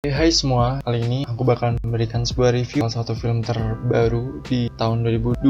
Hai semua, kali ini aku bakal memberikan sebuah review salah satu film terbaru di tahun 2022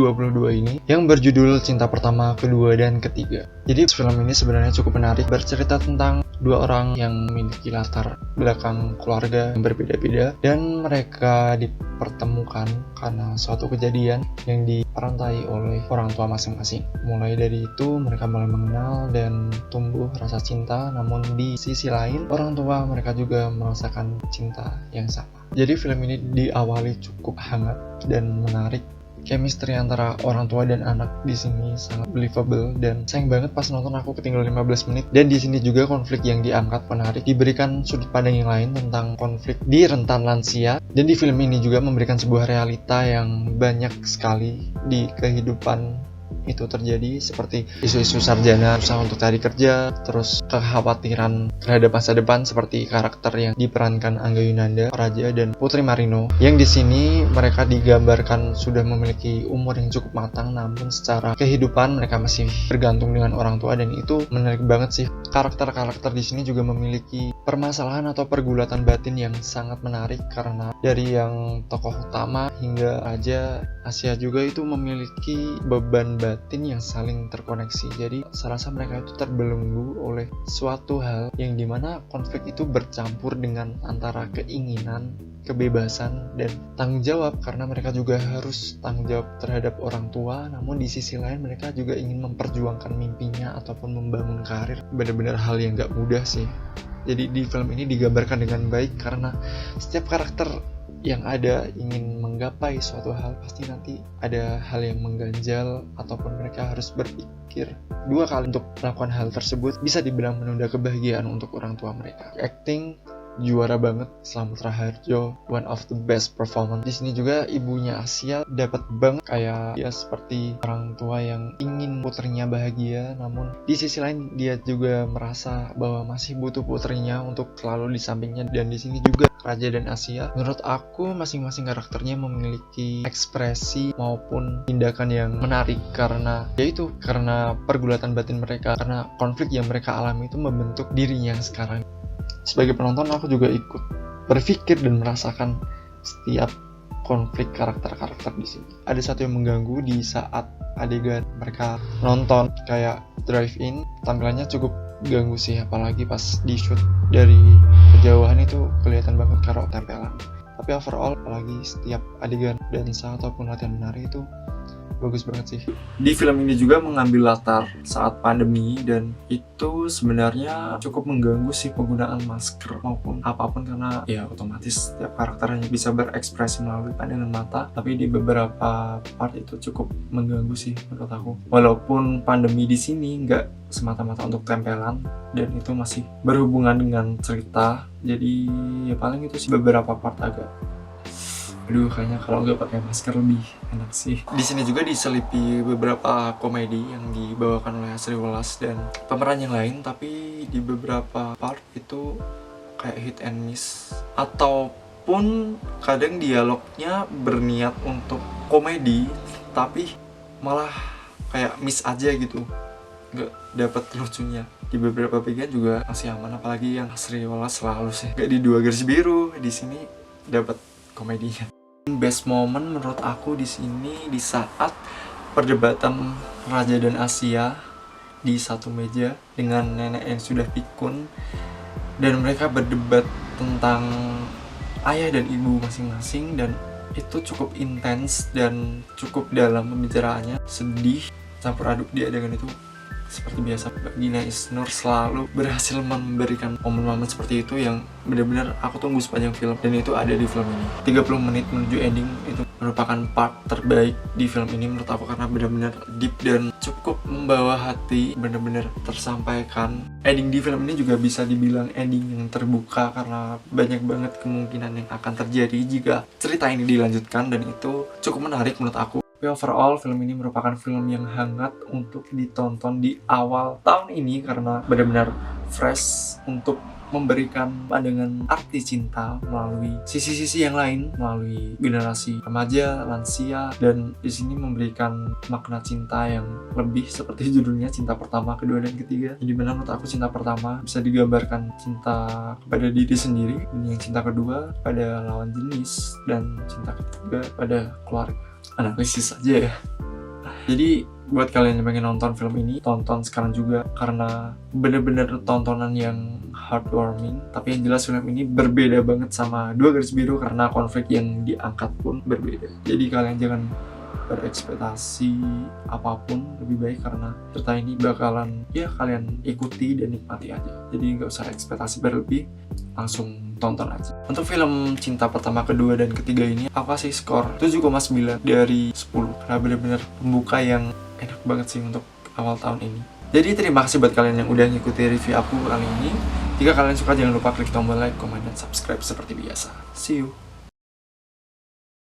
ini yang berjudul Cinta Pertama, Kedua, dan Ketiga. Jadi film ini sebenarnya cukup menarik, bercerita tentang dua orang yang memiliki latar belakang keluarga yang berbeda-beda dan mereka dipertemukan karena suatu kejadian yang diperantai oleh orang tua masing-masing. Mulai dari itu mereka mulai mengenal dan tumbuh rasa cinta, namun di sisi lain orang tua mereka juga merasakan cinta yang sama. Jadi film ini diawali cukup hangat dan menarik. Chemistry antara orang tua dan anak di sini sangat believable dan sayang banget pas nonton aku ketinggalan 15 menit. Dan di sini juga konflik yang diangkat menarik, diberikan sudut pandang yang lain tentang konflik di rentan lansia. Dan di film ini juga memberikan sebuah realita yang banyak sekali di kehidupan itu terjadi, seperti isu-isu sarjana usaha untuk cari kerja, terus kekhawatiran terhadap masa depan seperti karakter yang diperankan Angga Yunanda, Raja, dan Putri Marino, yang di sini mereka digambarkan sudah memiliki umur yang cukup matang, namun secara kehidupan mereka masih bergantung dengan orang tua, dan itu menarik banget sih. Karakter-karakter di sini juga memiliki permasalahan atau pergulatan batin yang sangat menarik, karena dari yang tokoh utama hingga Raja, Asia juga itu memiliki beban batin yang saling terkoneksi. Jadi serasa mereka itu terbelenggu oleh suatu hal yang dimana konflik itu bercampur dengan antara keinginan, kebebasan, dan tanggung jawab, karena mereka juga harus tanggung jawab terhadap orang tua, namun di sisi lain mereka juga ingin memperjuangkan mimpinya ataupun membangun karir. Benar-benar hal yang gak mudah sih. Jadi di film ini digambarkan dengan baik, karena setiap karakter yang ada ingin menggapai suatu hal, pasti nanti ada hal yang mengganjal ataupun mereka harus berpikir dua kali untuk melakukan hal tersebut. Bisa dibilang menunda kebahagiaan untuk orang tua mereka. Acting juara banget, Slamet Raharjo, one of the best performance. Di sini juga ibunya Asia dapat banget, kayak dia seperti orang tua yang ingin putrinya bahagia, namun di sisi lain dia juga merasa bahwa masih butuh putrinya untuk selalu di sampingnya. Dan di sini juga Raja dan Asia, menurut aku masing-masing karakternya memiliki ekspresi maupun tindakan yang menarik, karena yaitu karena pergulatan batin mereka, karena konflik yang mereka alami itu membentuk dirinya yang sekarang. Sebagai penonton aku juga ikut berpikir dan merasakan setiap konflik karakter-karakter di sini. Ada satu yang mengganggu di saat adegan mereka nonton kayak drive-in, tampilannya cukup ganggu sih, apalagi pas di shoot dari kejauhan itu kelihatan banget kalau tempelan. Tapi overall, apalagi setiap adegan dansa ataupun latihan menari itu bagus banget sih. Di film ini juga mengambil latar saat pandemi, dan itu sebenarnya cukup mengganggu sih penggunaan masker maupun apapun, karena ya otomatis setiap karakternya bisa berekspresi melalui pandangan mata. Tapi di beberapa part itu cukup mengganggu sih menurut aku. Walaupun pandemi di sini nggak semata-mata untuk tempelan, dan itu masih berhubungan dengan cerita. Jadi ya paling itu sih beberapa part agak kayaknya kalau nggak pakai masker lebih enak sih. Di sini juga diselipi beberapa komedi yang dibawakan oleh Asri Welas dan pemeran yang lain, tapi di beberapa part itu kayak hit and miss, ataupun kadang dialognya berniat untuk komedi tapi malah kayak miss aja gitu, nggak dapat lucunya. Di beberapa bagian juga masih aman, apalagi yang Asri Welas selalu sih nggak di dua garis biru, di sini dapat komedinya. Best moment menurut aku di sini di saat perdebatan Raja dan Asia di satu meja dengan nenek yang sudah pikun, dan mereka berdebat tentang ayah dan ibu masing-masing, dan itu cukup intens dan cukup dalam pembicaraannya. Sedih campur aduk di adegan itu. Seperti biasa, Gina Isnur selalu berhasil memberikan momen-momen seperti itu yang benar-benar aku tunggu sepanjang film, dan itu ada di film ini. 30 menit menuju ending itu merupakan part terbaik di film ini menurut aku, karena benar-benar deep dan cukup membawa hati, benar-benar tersampaikan. Ending di film ini juga bisa dibilang ending yang terbuka, karena banyak banget kemungkinan yang akan terjadi jika cerita ini dilanjutkan, dan itu cukup menarik menurut aku. Tapi overall, film ini merupakan film yang hangat untuk ditonton di awal tahun ini, karena benar-benar fresh untuk memberikan pandangan arti cinta melalui sisi-sisi yang lain, melalui generasi remaja, lansia, dan di sini memberikan makna cinta yang lebih seperti judulnya, cinta pertama, kedua, dan ketiga. Jadi benar menurut aku cinta pertama bisa digambarkan cinta kepada diri sendiri, dan yang cinta kedua pada lawan jenis, dan cinta ketiga pada keluarga. Analisis aja ya. Jadi buat kalian yang pengen nonton film ini, tonton sekarang juga karena bener-bener tontonan yang heartwarming. Tapi yang jelas film ini berbeda banget sama Dua Garis Biru karena konflik yang diangkat pun berbeda. Jadi kalian jangan berekspektasi apapun, lebih baik karena cerita ini bakalan ya kalian ikuti dan nikmati aja. Jadi nggak usah ekspektasi berlebih, langsung tonton aja. Untuk film cinta pertama, kedua, dan ketiga ini aku kasih skor 7,9 dari 10 karena bener-bener pembuka yang enak banget sih untuk awal tahun ini. Jadi terima kasih buat kalian yang udah ngikuti review aku kali ini. Jika kalian suka jangan lupa klik tombol like, comment, dan subscribe seperti biasa. See you.